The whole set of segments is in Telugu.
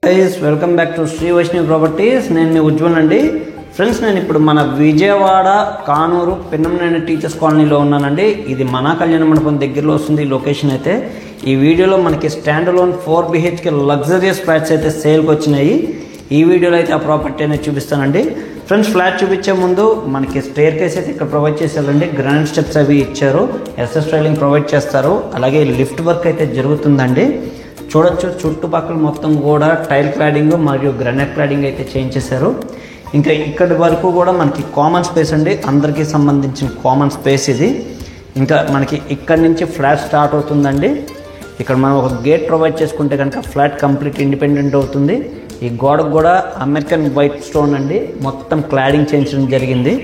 Guys welcome back to Sri Vaishnavi properties. నేను మీ ఉజ్వల్ అండి. ఫ్రెండ్స్, నేను ఇప్పుడు మన విజయవాడ కానూరు పెన్నంనేని టీచర్స్ కాలనీలో ఉన్నానండి. ఇది మన కళ్యాణ మండపం దగ్గరలో వస్తుంది ఈ లొకేషన్ అయితే. ఈ వీడియోలో మనకి stand alone 4 BHK luxurious flats అయితే సేల్కి వచ్చినాయి. ఈ వీడియోలో అయితే ఆ ప్రాపర్టీ అనేది చూపిస్తానండి. ఫ్రెండ్స్, ఫ్లాట్ చూపించే ముందు మనకి స్టేర్ కేస్ అయితే ఇక్కడ ప్రొవైడ్ చేశారండి. గ్రానైట్ స్టెప్స్ అవి ఇచ్చారు, ఎస్ఎస్ ట్రైలింగ్ ప్రొవైడ్ చేస్తారు. అలాగే లిఫ్ట్ వర్క్ అయితే జరుగుతుందండి. చూడొచ్చు, చుట్టుపక్కల మొత్తం కూడా టైల్ క్లాడింగ్ మరియు గ్రానైట్ క్లాడింగ్ అయితే చేయించేశారు. ఇంకా ఇక్కడి వరకు కూడా మనకి కామన్ స్పేస్ అండి, అందరికీ సంబంధించిన కామన్ స్పేస్ ఇది. ఇంకా మనకి ఇక్కడి నుంచి ఫ్లాట్ స్టార్ట్ అవుతుందండి. ఇక్కడ మనం ఒక గేట్ ప్రొవైడ్ చేసుకుంటే కనుక ఫ్లాట్ కంప్లీట్ ఇండిపెండెంట్ అవుతుంది. ఈ గోడకు కూడా అమెరికన్ వైట్ స్టోన్ అండి, మొత్తం క్లాడింగ్ చేయించడం జరిగింది.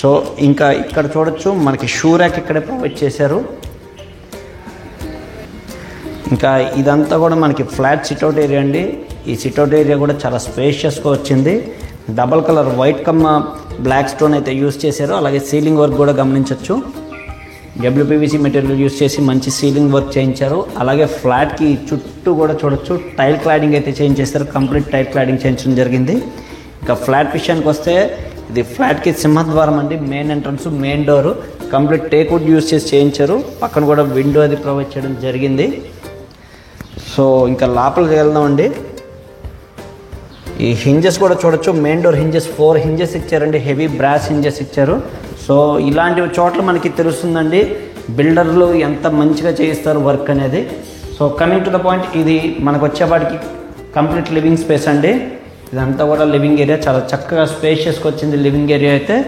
సో ఇంకా ఇక్కడ చూడొచ్చు, మనకి షూ ర్యాక్ ఇక్కడే ప్రొవైడ్ చేశారు. ఇంకా ఇదంతా కూడా మనకి ఫ్లాట్ సిట్అవుట్ ఏరియా అండి. ఈ సిట్అవుట్ ఏరియా కూడా చాలా స్పేషియస్గా వచ్చింది. డబల్ కలర్ వైట్ కమ్మ బ్లాక్ స్టోన్ అయితే యూస్ చేశారు. అలాగే సీలింగ్ వర్క్ కూడా గమనించవచ్చు. WPVC మెటీరియల్ యూస్ చేసి మంచి సీలింగ్ వర్క్ చేయించారు. అలాగే ఫ్లాట్కి చుట్టూ కూడా చూడొచ్చు, టైల్ క్లాడింగ్ అయితే చేయించేస్తారు. కంప్లీట్ టైల్ క్లాడింగ్ చేయించడం జరిగింది. ఇంకా ఫ్లాట్ విషయానికి వస్తే ఇది ఫ్లాట్కి సింహద్వారం అండి. Main entrance, main door complete teakwood use చేసి చేయించారు. పక్కన కూడా విండో అది ప్రొవైడ్ చేయడం జరిగింది. సో ఇంకా లోపలికి వెళ్దామండి. ఈ హింజెస్ కూడా చూడొచ్చు, మెయిన్ డోర్ హింజెస్ 4 హింజెస్ ఇచ్చారండి, హెవీ బ్రాస్ హింజెస్ ఇచ్చారు. సో ఇలాంటి చోట్ల మనకి తెలుస్తుందండి బిల్డర్లు ఎంత మంచిగా చేయిస్తారు వర్క్ అనేది. So coming to the point, ఇది మనకు వచ్చేవాడికి కంప్లీట్ లివింగ్ స్పేస్ అండి. ఇదంతా కూడా లివింగ్ ఏరియా, చాలా చక్కగా స్పేషియస్గా వచ్చింది లివింగ్ ఏరియా అయితే.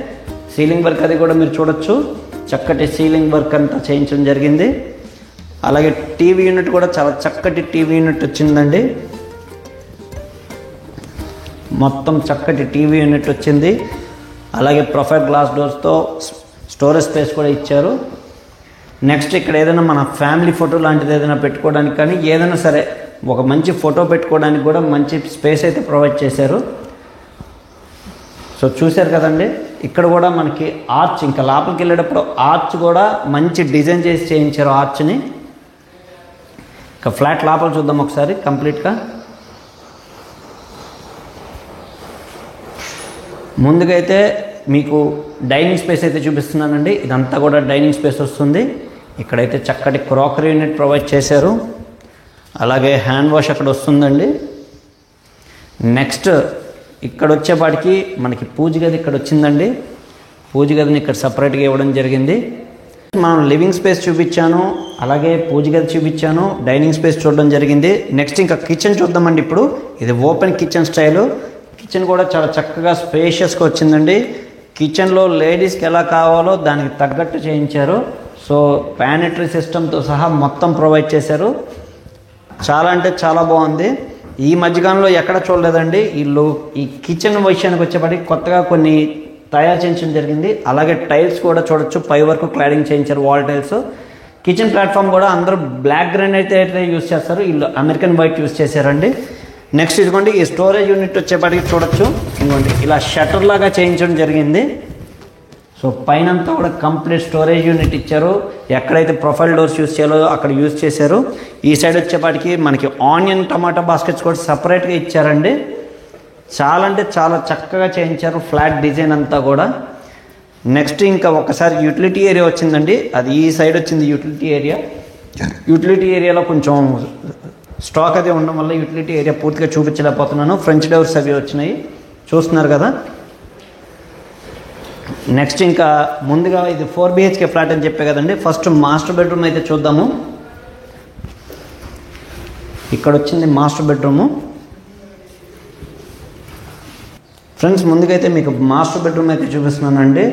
సీలింగ్ వర్క్ అది కూడా మీరు చూడొచ్చు, చక్కటి సీలింగ్ వర్క్ అంతా చేయించడం జరిగింది. అలాగే టీవీ యూనిట్ కూడా చాలా చక్కటి టీవీ యూనిట్ వచ్చిందండి. మొత్తం చక్కటి టీవీ యూనిట్ వచ్చింది. అలాగే ప్రొఫైల్ గ్లాస్ డోర్స్తో స్టోరేజ్ స్పేస్ కూడా ఇచ్చారు. నెక్స్ట్ ఇక్కడ ఏదైనా మన ఫ్యామిలీ ఫోటో లాంటిది ఏదైనా పెట్టుకోవడానికి కానీ ఏదైనా సరే ఒక మంచి ఫోటో పెట్టుకోవడానికి కూడా మంచి స్పేస్ అయితే ప్రొవైడ్ చేశారు. సో చూశారు కదండి, ఇక్కడ కూడా మనకి ఆర్చ్, ఇంకా లోపలికి వెళ్ళేటప్పుడు ఆర్చ్ కూడా మంచి డిజైన్ చేసి చేయించారు ఆర్చ్ని. ఇంకా ఫ్లాట్ లోపల చూద్దాం ఒకసారి కంప్లీట్గా. ముందుగా అయితే మీకు డైనింగ్ స్పేస్ అయితే చూపిస్తున్నానండి. ఇదంతా కూడా డైనింగ్ స్పేస్ వస్తుంది. ఇక్కడైతే చక్కటి క్రాకరీ యూనిట్ ప్రొవైడ్ చేశారు. అలాగే హ్యాండ్ వాష్ అక్కడ వస్తుందండి. నెక్స్ట్ ఇక్కడ వచ్చేపాటికి మనకి పూజ గది ఇక్కడ వచ్చిందండి. పూజ గదిని ఇక్కడ సపరేట్గా ఇవ్వడం జరిగింది. మనం లివింగ్ స్పేస్ చూపించాను, అలాగే పూజ గది చూపించాను, డైనింగ్ స్పేస్ చూడడం జరిగింది. నెక్స్ట్ ఇంకా కిచెన్ చూద్దామండి. ఇప్పుడు ఇది ఓపెన్ కిచెన్ స్టైలు. కిచెన్ కూడా చాలా చక్కగా స్పేషియస్గా వచ్చిందండి. కిచెన్లో లేడీస్కి ఎలా కావాలో దానికి తగ్గట్టు చేయించారు. సో ప్యానిటరీ సిస్టమ్తో సహా మొత్తం ప్రొవైడ్ చేశారు. చాలా అంటే చాలా బాగుంది. ఈ మధ్యకాలంలో ఎక్కడ చూడలేదండి ఇల్లు. ఈ కిచెన్ విషయానికి వచ్చేప్పటికి కొత్తగా కొన్ని తయారు చేయించడం జరిగింది. అలాగే టైల్స్ కూడా చూడొచ్చు, పై వరకు క్లాడింగ్ చేయించారు, వాల్ టైల్స్. కిచెన్ ప్లాట్ఫామ్ కూడా అందరూ బ్లాక్ గ్రానైట్ అయితే యూస్ చేస్తారు, వీళ్ళు అమెరికన్ వైట్ యూస్ చేశారండి. నెక్స్ట్ ఇదిగోండి, ఈ స్టోరేజ్ యూనిట్ వచ్చేప్పటికి చూడొచ్చు, ఇదిగోండి ఇలా షట్టర్ లాగా చేయించడం జరిగింది. సో పైనంతా కూడా కంప్లీట్ స్టోరేజ్ యూనిట్ ఇచ్చారు. ఎక్కడైతే ప్రొఫైల్ డోర్స్ యూస్ చేయాలో అక్కడ యూస్ చేశారు. ఈ సైడ్ వచ్చేపాటికి మనకి ఆనియన్ టమాటా బాస్కెట్స్ కూడా సపరేట్గా ఇచ్చారండి. చాలా అంటే చాలా చక్కగా చేయించారు ఫ్లాట్ డిజైన్ అంతా కూడా. నెక్స్ట్ ఇంకా ఒకసారి యూటిలిటీ ఏరియా వచ్చిందండి. అది ఈ సైడ్ వచ్చింది యూటిలిటీ ఏరియా. యూటిలిటీ ఏరియాలో కొంచెం స్టాక్ అది ఉండడం వల్ల యూటిలిటీ ఏరియా పూర్తిగా చూపించలేకపోతున్నాను. ఫ్రెంచ్ డోర్స్ అవి వచ్చినాయి, చూస్తున్నారు కదా. నెక్స్ట్ ఇంకా ముందుగా ఇది 4 BHK ఫ్లాట్ అని చెప్పే కదండి. ఫస్ట్ మాస్టర్ బెడ్రూమ్ అయితే చూద్దాము. ఇక్కడ వచ్చింది మాస్టర్ బెడ్రూము. ఫ్రెండ్స్, ముందుకైతే మీకు మాస్టర్ బెడ్రూమ్ అయితే చూపిస్తున్నానండి.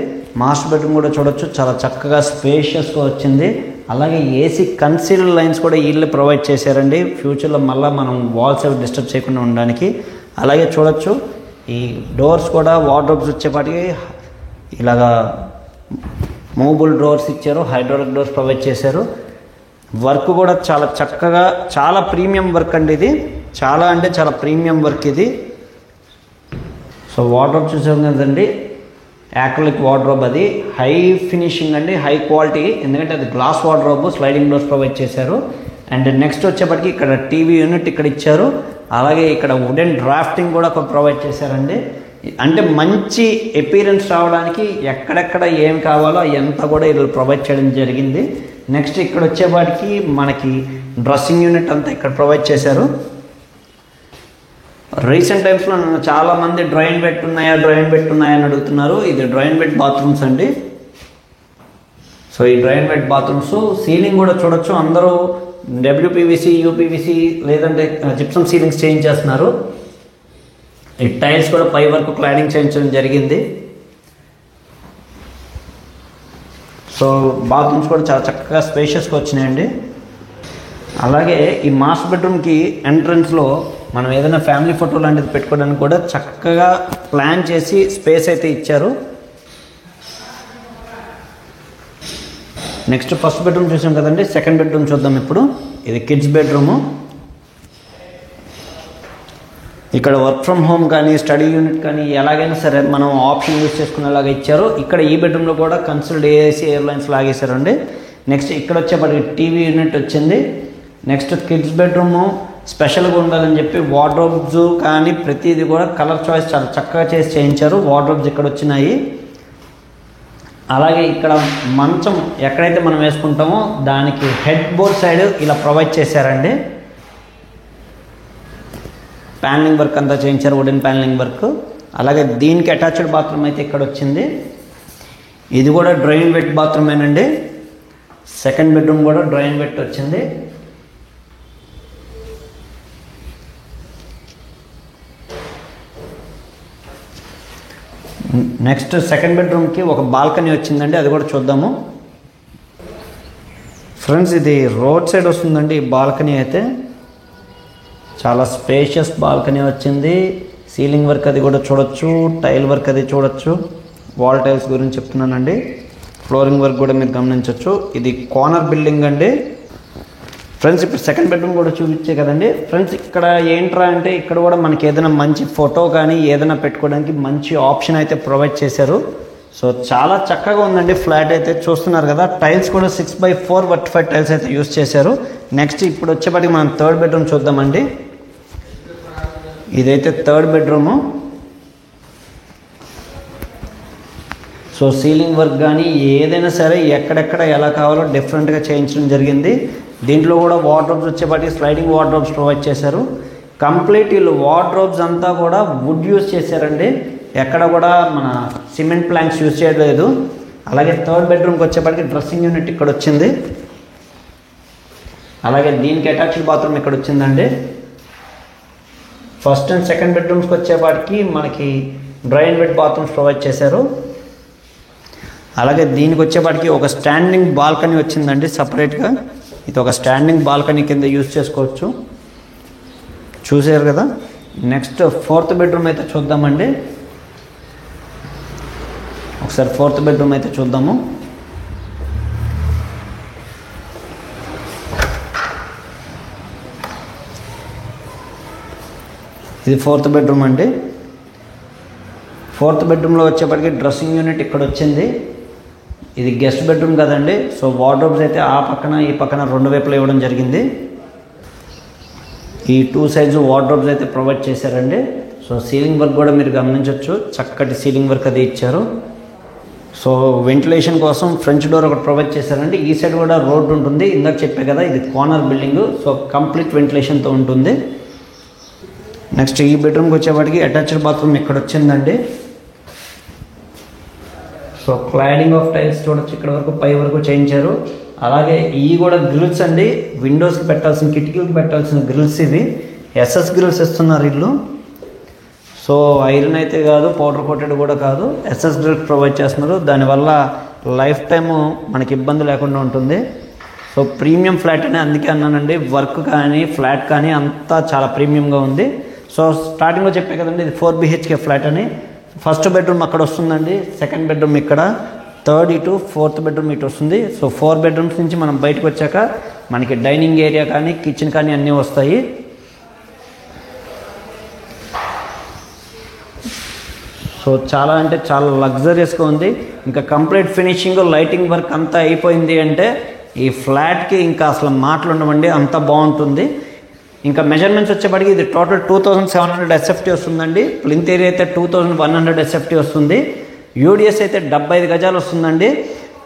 మాస్టర్ బెడ్రూమ్ కూడా చూడొచ్చు, చాలా చక్కగా స్పేషియస్గా వచ్చింది. అలాగే ఏసీ కన్సీల్డ్ లైన్స్ కూడా వీళ్ళు ప్రొవైడ్ చేశారండి, ఫ్యూచర్లో మళ్ళీ మనం వాల్స్ అవి డిస్టర్బ్ చేయకుండా ఉండడానికి. అలాగే చూడొచ్చు, ఈ డోర్స్ కూడా వార్డ్రోబ్స్ వచ్చేపాటికి ఇలాగా మూవబుల్ డోర్స్ ఇచ్చారు, హైడ్రాలిక్ డోర్స్ ప్రొవైడ్ చేశారు. వర్క్ కూడా చాలా చక్కగా, చాలా ప్రీమియం వర్క్ అండి ఇది. చాలా అంటే చాలా ప్రీమియం వర్క్ ఇది. సో వార్డ్రోబ్ చూసాం కదండి, యాక్రిలిక్ వార్డ్రోబ్, అది హై ఫినిషింగ్ అండి, హై క్వాలిటీ. ఎందుకంటే అది glass wardrobe, sliding doors provide చేశారు. అండ్ నెక్స్ట్ వచ్చేప్పటికి ఇక్కడ టీవీ యూనిట్ ఇక్కడ ఇచ్చారు. అలాగే ఇక్కడ వుడెన్ డ్రాఫ్టింగ్ కూడా ప్రొవైడ్ చేశారండి. అంటే మంచి అపీరెన్స్ రావడానికి ఎక్కడెక్కడ ఏం కావాలో అవంతా కూడా వీళ్ళు ప్రొవైడ్ చేయడం జరిగింది. నెక్స్ట్ ఇక్కడ వచ్చేవాడికి మనకి డ్రెస్సింగ్ యూనిట్ అంతా ఇక్కడ ప్రొవైడ్ చేశారు. రీసెంట్ టైమ్స్లో నన్ను చాలామంది డ్రైన్ బెడ్ ఉన్నాయా అని అడుగుతున్నారు. ఇది డ్రైన్ బెడ్ బాత్రూమ్స్ అండి. సో ఈ డ్రైన్ బెడ్ బాత్రూమ్స్ సీలింగ్ కూడా చూడొచ్చు. అందరూ WPVC, UPVC లేదంటే జిప్సమ్ సీలింగ్స్ చేంజ్ చేస్తున్నారు. ఈ టైల్స్ కూడా పై వరకు క్లాడింగ్ చేయించడం జరిగింది. సో బాత్రూమ్స్ కూడా చాలా చక్కగా స్పేషియస్గా వచ్చినాయండి. అలాగే ఈ మాస్టర్ బెడ్రూమ్కి ఎంట్రన్స్లో మనం ఏదైనా ఫ్యామిలీ ఫోటో లాంటిది పెట్టుకోవడానికి కూడా చక్కగా ప్లాన్ చేసి స్పేస్ అయితే ఇచ్చారు. నెక్స్ట్ ఫస్ట్ బెడ్రూమ్ చూసాం కదండి. సెకండ్ బెడ్రూమ్ చూద్దాం ఇప్పుడు. ఇది కిడ్స్ బెడ్రూము. ఇక్కడ వర్క్ ఫ్రమ్ హోమ్ కానీ స్టడీ యూనిట్ కానీ ఎలాగైనా సరే మనం ఆప్షన్ యూజ్ చేసుకునేలాగా ఇచ్చారు. ఇక్కడ ఈ బెడ్రూమ్లో కూడా కన్సల్డ్ AIC ఎయిర్లైన్స్ లాగేశారండి. నెక్స్ట్ ఇక్కడ వచ్చేప్పటికి టీవీ యూనిట్ వచ్చింది. నెక్స్ట్ కిడ్స్ బెడ్రూము స్పెషల్గా ఉండాలని చెప్పి వార్డ్రోబ్స్ కానీ ప్రతిదీ కూడా కలర్ చాయిస్ చాలా చక్కగా చేసి చేయించారు. వార్డ్రోబ్స్ ఇక్కడ వచ్చినాయి. అలాగే ఇక్కడ మంచం ఎక్కడైతే మనం వేసుకుంటామో దానికి హెడ్ బోర్డ్ సైడ్ ఇలా ప్రొవైడ్ చేశారండి. ప్యానలింగ్ వర్క్ అంతా చేయించారు, వుడెన్ ప్యానలింగ్ వర్క్. అలాగే దీనికి అటాచ్డ్ బాత్రూమ్ అయితే ఇక్కడ వచ్చింది. ఇది కూడా డ్రైన్ వెట్ బాత్రూమేనండి. సెకండ్ బెడ్రూమ్ కూడా డ్రైన్ వెట్ వచ్చింది. నెక్స్ట్ సెకండ్ బెడ్రూమ్కి ఒక బాల్కనీ వచ్చిందండి. అది కూడా చూద్దాము ఫ్రెండ్స్. ఇది రోడ్ సైడ్ వస్తుందండి. ఈ బాల్కనీ అయితే చాలా స్పేషియస్ బాల్కనీ వచ్చింది. సీలింగ్ వర్క్ అది కూడా చూడొచ్చు, టైల్ వర్క్ అది చూడొచ్చు. వాల్ టైల్స్ గురించి చెప్తున్నానండి. ఫ్లోరింగ్ వర్క్ కూడా మీరు గమనించవచ్చు. ఇది కార్నర్ బిల్డింగ్ అండి ఫ్రెండ్స్. ఇప్పుడు సెకండ్ బెడ్రూమ్ కూడా చూపించే కదండి ఫ్రెండ్స్. ఇక్కడ ఏంట్రా అంటే ఇక్కడ కూడా మనకి ఏదైనా మంచి ఫోటో కానీ ఏదైనా పెట్టుకోవడానికి మంచి ఆప్షన్ అయితే ప్రొవైడ్ చేశారు. సో చాలా చక్కగా ఉందండి ఫ్లాట్ అయితే. చూస్తున్నారు కదా, టైల్స్ కూడా 6x4 వర్టిఫైడ్ టైల్స్ అయితే యూస్ చేశారు. నెక్స్ట్ ఇప్పుడు వచ్చేప్పటికి మనం థర్డ్ బెడ్రూమ్ చూద్దామండి. ఇదైతే third bedroom. So ceiling work కానీ ఏదైనా సరే ఎక్కడెక్కడ ఎలా కావాలో డిఫరెంట్గా చేయించడం జరిగింది. దీంట్లో కూడా వార్డ్రోబ్స్ వచ్చేప్పటికి స్లైడింగ్ వార్డ్రోబ్స్ ప్రొవైడ్ చేశారు. కంప్లీట్ వీళ్ళు వార్డ్రోబ్స్ అంతా కూడా వుడ్ యూస్ చేశారండి. ఎక్కడ కూడా మన సిమెంట్ ప్లాంక్స్ యూజ్ చేయలేదు. అలాగే థర్డ్ బెడ్రూమ్కి వచ్చేప్పటికి డ్రెస్సింగ్ యూనిట్ ఇక్కడ వచ్చింది. అలాగే దీనికి అటాచ్డ్ బాత్రూమ్ ఇక్కడ వచ్చిందండి. ఫస్ట్ అండ్ సెకండ్ బెడ్రూమ్స్కి వచ్చేపాటికి మనకి డ్రైన్ బెడ్ బాత్రూమ్స్ ప్రొవైడ్ చేశారు. అలాగే దీనికి వచ్చేపాటికి ఒక స్టాండింగ్ బాల్కనీ వచ్చిందండి సపరేట్గా. ఇది ఒక స్టాండింగ్ బాల్కనీ కింద యూజ్ చేసుకోవచ్చు. చూసారు కదా. నెక్స్ట్ ఫోర్త్ బెడ్రూమ్ అయితే చూద్దామండి. ఒకసారి ఫోర్త్ బెడ్రూమ్ అయితే చూద్దాము. ఇది ఫోర్త్ బెడ్రూమ్ అండి. ఫోర్త్ బెడ్రూమ్లో వచ్చేప్పటికి డ్రెస్సింగ్ యూనిట్ ఇక్కడ వచ్చింది. ఇది గెస్ట్ బెడ్రూమ్ కదండి. సో వార్డ్రోబ్స్ అయితే ఆ పక్కన ఈ పక్కన రెండు వైపులా ఇవ్వడం జరిగింది. ఈ 2 సైడ్స్ వార్డ్రోబ్స్ అయితే ప్రొవైడ్ చేశారండి. సో సీలింగ్ వర్క్ కూడా మీరు గమనించవచ్చు. చక్కటి సీలింగ్ వర్క్ అది ఇచ్చారు. సో వెంటిలేషన్ కోసం ఫ్రంట్ డోర్ ఒకటి ప్రొవైడ్ చేశారండి. ఈ సైడ్ కూడా రోడ్ ఉంటుంది. ఇందాక చెప్పే కదా ఇది కార్నర్ బిల్డింగ్. సో కంప్లీట్ వెంటిలేషన్తో ఉంటుంది. నెక్స్ట్ ఈ బెడ్రూమ్కి వచ్చేవాడికి అటాచ్డ్ బాత్రూమ్ ఇక్కడ వచ్చిందండి. సో క్లాడింగ్ ఆఫ్ టైల్స్ చూడొచ్చు. ఇక్కడ వరకు పై వరకు చేయించారు. అలాగే ఇవి కూడా గ్రిల్స్ అండి. విండోస్కి పెట్టాల్సిన, కిటికీలకు పెట్టాల్సిన గ్రిల్స్ ఇవి. SS గ్రిల్స్ ఇస్తున్నారు ఇల్లు. సో ఐరన్ అయితే కాదు, పౌడర్ కోటెడ్ కూడా కాదు, SS గ్రిల్స్ ప్రొవైడ్ చేస్తున్నారు. దానివల్ల లైఫ్ టైము మనకి ఇబ్బంది లేకుండా ఉంటుంది. సో ప్రీమియం ఫ్లాట్ అని అందుకే అన్నానండి. వర్క్ కానీ ఫ్లాట్ కానీ అంతా చాలా ప్రీమియంగా ఉంది. సో స్టార్టింగ్లో చెప్పే కదండి ఇది 4 BHK ఫ్లాట్ అని. ఫస్ట్ బెడ్రూమ్ అక్కడ వస్తుందండి, సెకండ్ బెడ్రూమ్ ఇక్కడ, థర్డ్ ఇటు, ఫోర్త్ బెడ్రూమ్ ఇటు వస్తుంది. సో 4 బెడ్రూమ్స్ నుంచి మనం బయటకు వచ్చాక మనకి డైనింగ్ ఏరియా కానీ కిచెన్ కానీ అన్నీ వస్తాయి. సో చాలా అంటే చాలా లగ్జరియస్గా ఉంది. ఇంకా కంప్లీట్ ఫినిషింగ్, లైటింగ్ వర్క్ అంతా అయిపోయింది అంటే ఈ ఫ్లాట్కి ఇంకా అసలు మాటలు ఉండవండి, అంత బాగుంటుంది. ఇంకా మెజర్మెంట్స్ వచ్చేప్పటికి ఇది టోటల్ 2700 SFT వస్తుందండి. ప్లింత్ ఏరియా అయితే 2100 SFT వస్తుంది. యూడిఎస్ అయితే 75 గజాలు వస్తుందండి.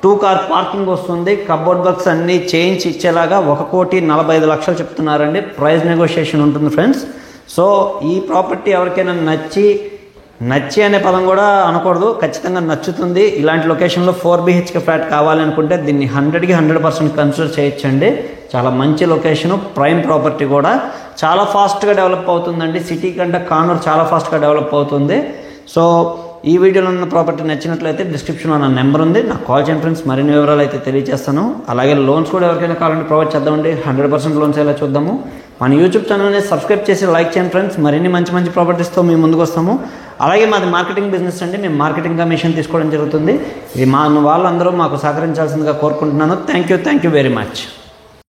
2 కార్ పార్కింగ్ వస్తుంది. కబోర్డ్ వర్క్స్ అన్నీ చేయించి ఇచ్చేలాగా 1,45,00,000 చెప్తున్నారండి. ప్రైస్ నెగోషియేషన్ ఉంటుంది ఫ్రెండ్స్. సో ఈ ప్రాపర్టీ ఎవరికైనా నచ్చి అనే పదం కూడా అనకూడదు, ఖచ్చితంగా నచ్చుతుంది. ఇలాంటి లొకేషన్లో 4 BHK ఫ్లాట్ కావాలనుకుంటే దీన్ని 100కి 100% కన్సిడర్ చేయొచ్చండి. చాలా మంచి లొకేషను, ప్రైమ్ ప్రాపర్టీ కూడా చాలా ఫాస్ట్గా డెవలప్ అవుతుందండి. సిటీ కంటే కానూరు చాలా ఫాస్ట్గా డెవలప్ అవుతుంది. సో ఈ వీడియోలో ఉన్న ప్రాపర్టీ నచ్చినట్లయితే డిస్క్రిప్షన్లో నా నెంబర్ ఉంది, నాకు కాల్ చేయండి ఫ్రెండ్స్. మరిన్ని వివరాలు అయితే తెలియజేస్తాను. అలాగే లోన్స్ కూడా ఎవరికైనా కావాలంటే ప్రొవైడ్ చేద్దామండి. 100% లోన్స్ ఎలా చూద్దాము. మన యూట్యూబ్ ఛానల్ని సబ్స్క్రైబ్ చేసి లైక్ చేయండి ఫ్రెండ్స్. మరిన్ని మంచి ప్రాపర్టీస్తో మేము ముందుకు వస్తాము. అలాగే మాది మార్కెటింగ్ బిజినెస్ అండి, మేము మార్కెటింగ్ కమిషన్ తీసుకోవడం జరుగుతుంది. ఇది మా వాళ్ళందరూ మాకు సహకరించాల్సిందిగా కోరుకుంటున్నాను. Thank you very much.